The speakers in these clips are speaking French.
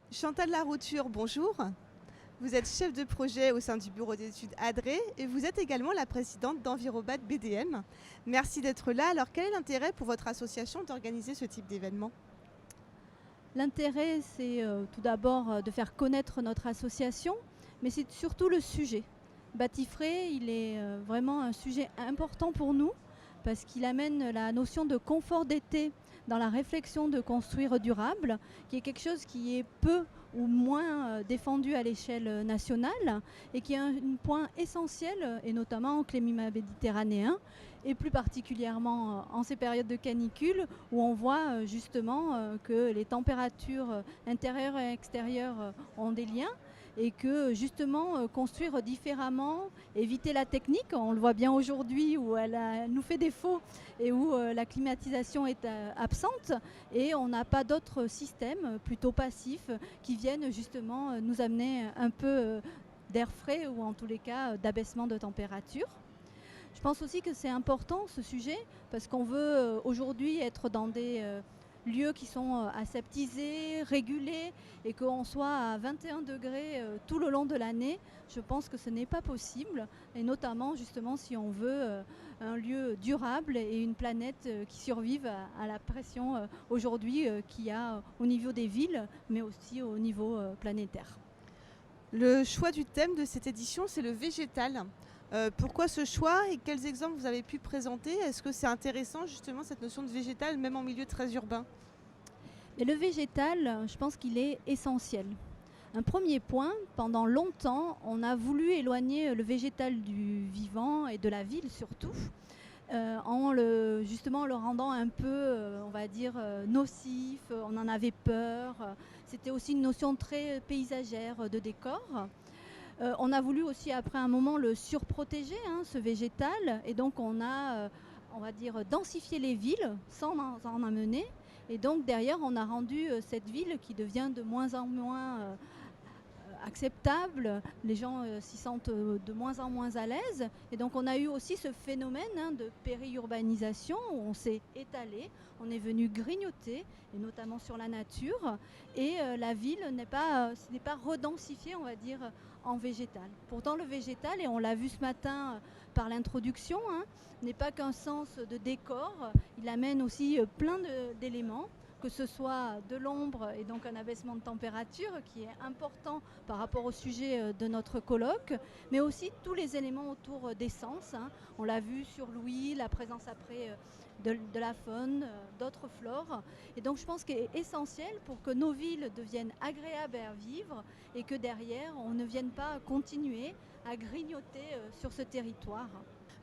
Chantal Larouture, bonjour. Vous êtes chef de projet au sein du bureau d'études ADRE et vous êtes également la présidente d'Envirobat BDM. Merci d'être là. Alors quel est l'intérêt pour votre association d'organiser ce type d'événement? L'intérêt, c'est tout d'abord de faire connaître notre association, mais c'est surtout le sujet. Bâti-Frais, il est vraiment un sujet important pour nous parce qu'il amène la notion de confort d'été dans la réflexion de construire durable, qui est quelque chose qui est peu ou moins défendu à l'échelle nationale et qui est un point essentiel, et notamment au climat méditerranéen, et plus particulièrement en ces périodes de canicule où on voit justement que les températures intérieures et extérieures ont des liens et que justement construire différemment, éviter la technique, on le voit bien aujourd'hui où elle nous fait défaut et où la climatisation est absente et on n'a pas d'autres systèmes plutôt passifs qui viennent justement nous amener un peu d'air frais ou en tous les cas d'abaissement de température. Je pense aussi que c'est important ce sujet parce qu'on veut aujourd'hui être dans des lieux qui sont aseptisés, régulés et qu'on soit à 21 degrés tout le long de l'année. Je pense que ce n'est pas possible et notamment justement si on veut un lieu durable et une planète qui survive à la pression aujourd'hui qu'il y a au niveau des villes mais aussi au niveau planétaire. Le choix du thème de cette édition, c'est le végétal. Pourquoi ce choix et quels exemples vous avez pu présenter? Est-ce que c'est intéressant justement cette notion de végétal même en milieu très urbain? Et le végétal, je pense qu'il est essentiel. Un premier point, pendant longtemps, on a voulu éloigner le végétal du vivant et de la ville surtout, justement le rendant un peu, on va dire, nocif, on en avait peur. C'était aussi une notion très paysagère de décor. On a voulu aussi après un moment le surprotéger, ce végétal, et donc on a, on va dire, densifié les villes sans en amener. Et donc derrière, on a rendu cette ville qui devient de moins en moins acceptable, les gens s'y sentent de moins en moins à l'aise. Et donc on a eu aussi ce phénomène de périurbanisation où on s'est étalé, on est venu grignoter, et notamment sur la nature, et la ville n'est pas redensifiée, on va dire, en végétal. Pourtant le végétal, et on l'a vu ce matin par l'introduction, n'est pas qu'un sens de décor, il amène aussi plein d'éléments, que ce soit de l'ombre et donc un abaissement de température qui est important par rapport au sujet de notre colloque, mais aussi tous les éléments autour des sens. On l'a vu sur l'ouïe, la présence après de la faune, d'autres flores. Et donc je pense qu'il est essentiel pour que nos villes deviennent agréables à vivre et que derrière on ne vienne pas continuer à grignoter sur ce territoire.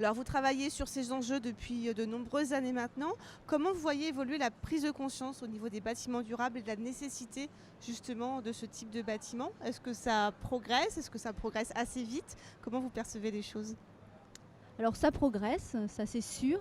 Alors vous travaillez sur ces enjeux depuis de nombreuses années maintenant. Comment vous voyez évoluer la prise de conscience au niveau des bâtiments durables et de la nécessité justement de ce type de bâtiment? Est-ce que ça progresse? Est-ce que ça progresse assez vite? Comment vous percevez les choses? Alors ça progresse, ça c'est sûr.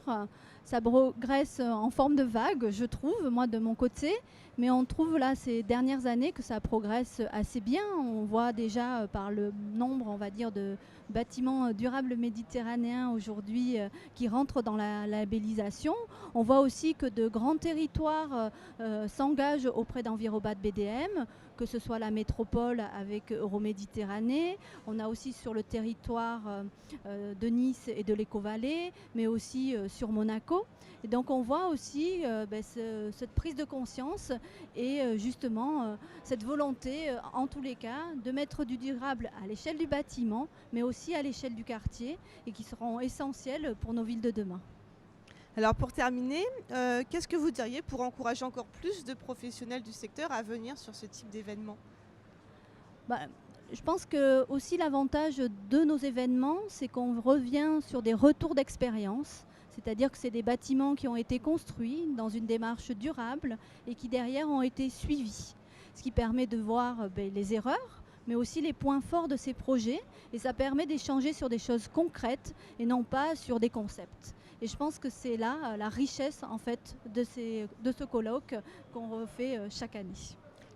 Ça progresse en forme de vague, je trouve, moi de mon côté. Mais on trouve là ces dernières années que ça progresse assez bien. On voit déjà par le nombre, on va dire, de bâtiments durables méditerranéens aujourd'hui qui rentrent dans la labellisation. On voit aussi que de grands territoires s'engagent auprès d'Envirobat BDM, que ce soit la métropole avec Euroméditerranée. On a aussi sur le territoire de Nice et de l'Éco-Vallée, mais aussi sur Monaco. Et donc on voit aussi cette prise de conscience et justement cette volonté, en tous les cas, de mettre du durable à l'échelle du bâtiment, mais aussi à l'échelle du quartier, et qui seront essentiels pour nos villes de demain. Alors pour terminer, qu'est-ce que vous diriez pour encourager encore plus de professionnels du secteur à venir sur ce type d'événement? Je pense que aussi l'avantage de nos événements, c'est qu'on revient sur des retours d'expérience, c'est-à-dire que c'est des bâtiments qui ont été construits dans une démarche durable et qui derrière ont été suivis, ce qui permet de voir les erreurs, mais aussi les points forts de ces projets, et ça permet d'échanger sur des choses concrètes et non pas sur des concepts. Et je pense que c'est là la richesse en fait de ce colloque qu'on refait chaque année.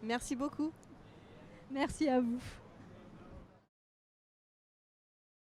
Merci beaucoup. Merci à vous.